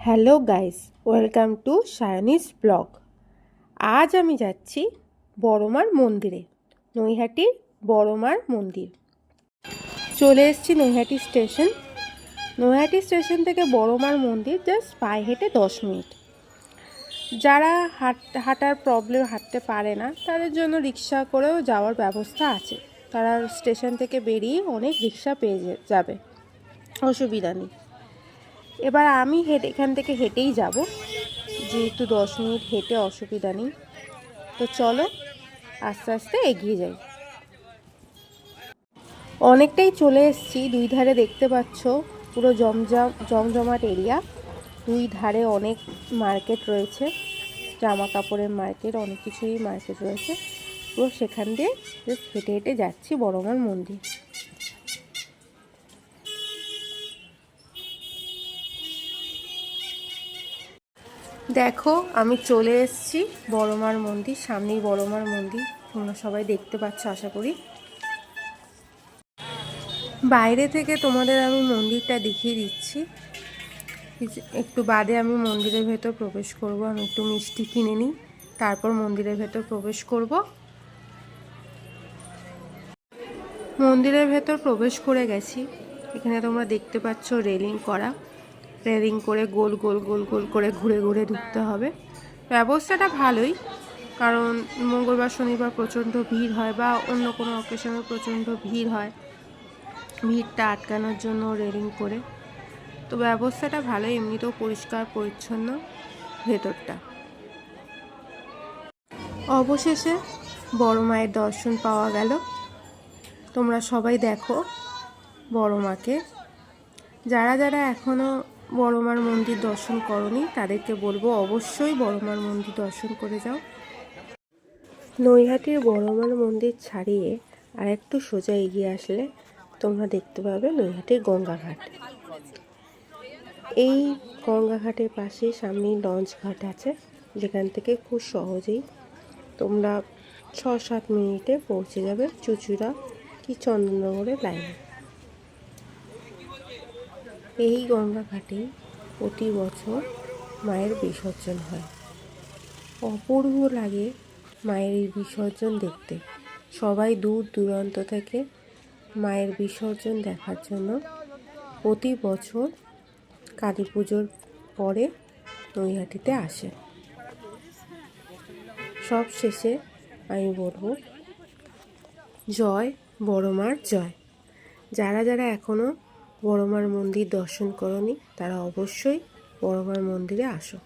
Hello guys, welcome to সায়নিস blog. আজ আমি যাচ্ছি বড়মার মন্দিরে, নৈহাটির বড়মার মন্দির। চলে এসেছি নৈহাটি স্টেশন। নৈহাটি স্টেশন থেকে বড়মার মন্দির জাস্ট পায়ে হেঁটে 10 মিনিট। যারা হাঁটার প্রবলেম, হাঁটতে পারে না, তাদের জন্য রিক্সা করেও যাওয়ার ব্যবস্থা আছে। তারা স্টেশন থেকে বেরিয়ে অনেক রিক্সা পেয়ে যাবে, অসুবিধা নেই। এবার আমি এখান থেকে হেঁটেই যাব, যেহেতু 10 মিনিট হেঁটে অসুবিধা নেই। তো চলো আস্তে আস্তে এগিয়ে যাই। অনেকটাই চলে এসেছি। দুই ধারে দেখতে পাচ্ছ পুরো জমজমাট এরিয়া। দুই ধারে অনেক মার্কেট রয়েছে, জামা কাপড়ের মার্কেট, অনেক কিছুই মার্কেট রয়েছে। পুরো সেখান দিয়ে জাস্ট হেঁটে হেঁটে যাচ্ছি বড়মার মন্দির। দেখো আমি চলে এসেছি বড়মার মন্দির, সামনেই বড়মার মন্দির। তোমরা সবাই দেখতে পাচ্ছ আশা করি। বাইরে থেকে তোমাদের আমি মন্দিরটা দেখিয়ে দিচ্ছি। একটু বাদে আমি মন্দিরের ভেতর প্রবেশ করব। আমি একটু মিষ্টি কিনে নিই, তারপর মন্দিরের ভেতর প্রবেশ করব। মন্দিরের ভেতর প্রবেশ করে গেছি। এখানে তোমরা দেখতে পাচ্ছ রেলিং করা। রেলিং করে গোল গোল গোল গোল করে ঘুরে ঘুরে ঢুকতে হবে। ব্যবস্থাটা ভালোই, কারণ মঙ্গলবার শনিবার প্রচণ্ড ভিড় হয়, বা অন্য কোনো অকেশনে প্রচণ্ড ভিড় হয়। ভিড়টা আটকানোর জন্য রেলিং করে, তো ব্যবস্থাটা ভালোই। এমনিতেও পরিষ্কার পরিচ্ছন্ন ভেতরটা। অবশেষে বড় মায়ের দর্শন পাওয়া গেল। তোমরা সবাই দেখো বড় মাকে। যারা যারা এখনও বড়মার মন্দির দর্শন করনি, তাদেরকে বলবো অবশ্যই বড়মার মন্দির দর্শন করে যাও। নৈহাটির বড়মার মন্দির ছাড়িয়ে আর একটু সোজা এগিয়ে আসলে তোমরা দেখতে পাবে নৈহাটির গঙ্গাঘাট। এই গঙ্গাঘাটের পাশে সামনেই লঞ্চ ঘাট আছে, যেখান থেকে খুব সহজেই তোমরা 6-7 মিনিটে পৌঁছে যাবে চুঁচুড়া কি চন্দননগরের লাইনে। এই গঙ্গাঘাটেই প্রতি বছর মায়ের বিসর্জন হয়। অপূর্ব লাগে মায়ের এই বিসর্জন দেখতে। সবাই দূর দূরান্ত থেকে মায়ের বিসর্জন দেখার জন্য প্রতি বছর কালী পুজোর পরে নৈহাটিতে আসে। সব শেষে আমি বলবো জয় বড়মার জয়। যারা যারা এখনও বড়মার মন্দির দর্শন করনি, তারা অবশ্যই বড়মার মন্দিরে আসো।